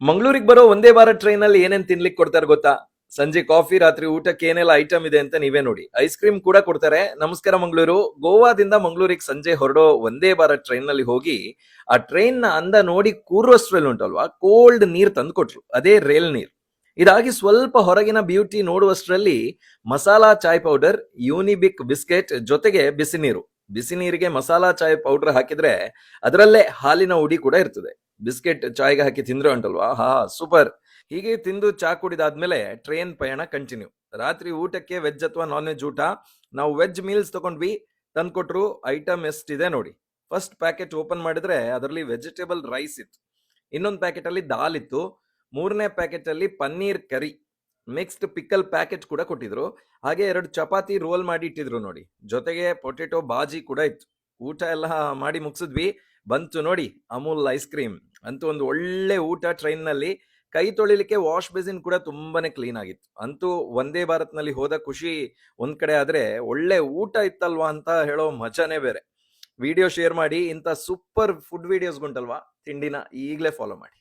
ಮಂಗಳೂರಿಗೆ ಬರೋ ಒಂದೇ ಭಾರತ್ ಟ್ರೈನ್ ಅಲ್ಲಿ ಏನೇನ್ ತಿನ್ಲಿಕ್ಕೆ ಕೊಡ್ತಾರೆ ಗೊತ್ತಾ? ಸಂಜೆ ಕಾಫಿ, ರಾತ್ರಿ ಊಟಕ್ಕೆ ಏನೆಲ್ಲ ಐಟಮ್ ಇದೆ ಅಂತ ನೀವೇ ನೋಡಿ. ಐಸ್ ಕ್ರೀಮ್ ಕೂಡ ಕೊಡ್ತಾರೆ. ನಮಸ್ಕಾರ ಮಂಗಳೂರು. ಗೋವಾದಿಂದ ಮಂಗಳೂರಿಗೆ ಸಂಜೆ ಹೊರಡೋ ಒಂದೇ ಭಾರತ್ ಟ್ರೈನ್ ನಲ್ಲಿ ಹೋಗಿ ಆ ಟ್ರೈನ್ ನ ಅಂದ ನೋಡಿ ಕೂರುವಷ್ಟ್ರಲ್ಲಿ ಉಂಟಲ್ವಾ, ಕೋಲ್ಡ್ ನೀರ್ ತಂದು ಕೊಟ್ರು. ಅದೇ ರೇಲ್ ನೀರ್. ಇದಾಗಿ ಸ್ವಲ್ಪ ಹೊರಗಿನ ಬ್ಯೂಟಿ ನೋಡುವಷ್ಟರಲ್ಲಿ ಮಸಾಲಾ ಚಾಯ್ ಪೌಡರ್, ಯೂನಿಬಿಕ್ ಬಿಸ್ಕೆಟ್ ಜೊತೆಗೆ ಬಿಸಿ ನೀರು. ಬಿಸಿ ನೀರಿಗೆ ಮಸಾಲಾ ಚಾಯ್ ಪೌಡರ್ ಹಾಕಿದ್ರೆ ಅದರಲ್ಲೇ ಹಾಲಿನ ಉಡಿ ಕೂಡ ಇರ್ತದೆ. ಬಿಸ್ಕೆಟ್ ಚಾಯ್ಗೆ ಹಾಕಿ ತಿಂದ್ರೆ ಉಂಟಲ್ವಾ, ಹಾ ಸೂಪರ್. ಹೀಗೆ ತಿಂದು ಚಾ ಕುಡಿದಾದ್ಮೇಲೆ ಟ್ರೈನ್ ಪಯಣ ಕಂಟಿನ್ಯೂ. ರಾತ್ರಿ ಊಟಕ್ಕೆ ವೆಜ್ ಅಥವಾ ನಾನ್ ವೆಜ್ ಊಟ. ನಾವು ವೆಜ್ ಮೀಲ್ಸ್ ತಗೊಂಡ್ವಿ. ತಂದ್ಕೊಟ್ರು. ಐಟಮ್ ಎಷ್ಟಿದೆ ನೋಡಿ. ಫಸ್ಟ್ ಪ್ಯಾಕೆಟ್ ಓಪನ್ ಮಾಡಿದ್ರೆ ಅದರಲ್ಲಿ ವೆಜಿಟೇಬಲ್ ರೈಸ್ ಇತ್ತು. ಇನ್ನೊಂದು ಪ್ಯಾಕೆಟ್ ಅಲ್ಲಿ ದಾಲ್ ಇತ್ತು. ಮೂರನೇ ಪ್ಯಾಕೆಟ್ ಅಲ್ಲಿ ಪನ್ನೀರ್ ಕರಿ, ಮಿಕ್ಸ್ಡ್ ಪಿಕಲ್ ಪ್ಯಾಕೆಟ್ ಕೂಡ ಕೊಟ್ಟಿದ್ರು. ಹಾಗೆ 2 ಚಪಾತಿ ರೋಲ್ ಮಾಡಿ ಇಟ್ಟಿದ್ರು ನೋಡಿ. ಜೊತೆಗೆ ಪೊಟೆಟೊ ಬಾಜಿ ಕೂಡ ಇತ್ತು. ಊಟ ಎಲ್ಲ ಮಾಡಿ ಮುಗಿಸಿದ್ವಿ. ಬಂತು ನೋಡಿ ಅಮೂಲ್ ಐಸ್ ಕ್ರೀಮ್. ಅಂತೂ ಒಂದು ಒಳ್ಳೆ ಊಟ ಟ್ರೈನ್ ನಲ್ಲಿ. ಕೈ ತೊಳಿಲಿಕ್ಕೆ ವಾಶ್ ಬೇಸಿನ್ ಕೂಡ ತುಂಬಾನೇ ಕ್ಲೀನ್ ಆಗಿತ್ತು. ಅಂತೂ ಒಂದೇ ಭಾರತ್ ನಲ್ಲಿ ಹೋದ ಖುಷಿ ಒಂದ್ ಕಡೆ ಆದ್ರೆ, ಒಳ್ಳೆ ಊಟ ಇತ್ತಲ್ವಾ ಅಂತ ಹೇಳೋ ಮಜಾನೇ ಬೇರೆ. ವಿಡಿಯೋ ಶೇರ್ ಮಾಡಿ. ಇಂಥ ಸೂಪರ್ ಫುಡ್ ವಿಡಿಯೋಸ್ ಉಂಟಲ್ವಾ, ತಿಂಡಿನ ಈಗಲೇ ಫಾಲೋ ಮಾಡಿ.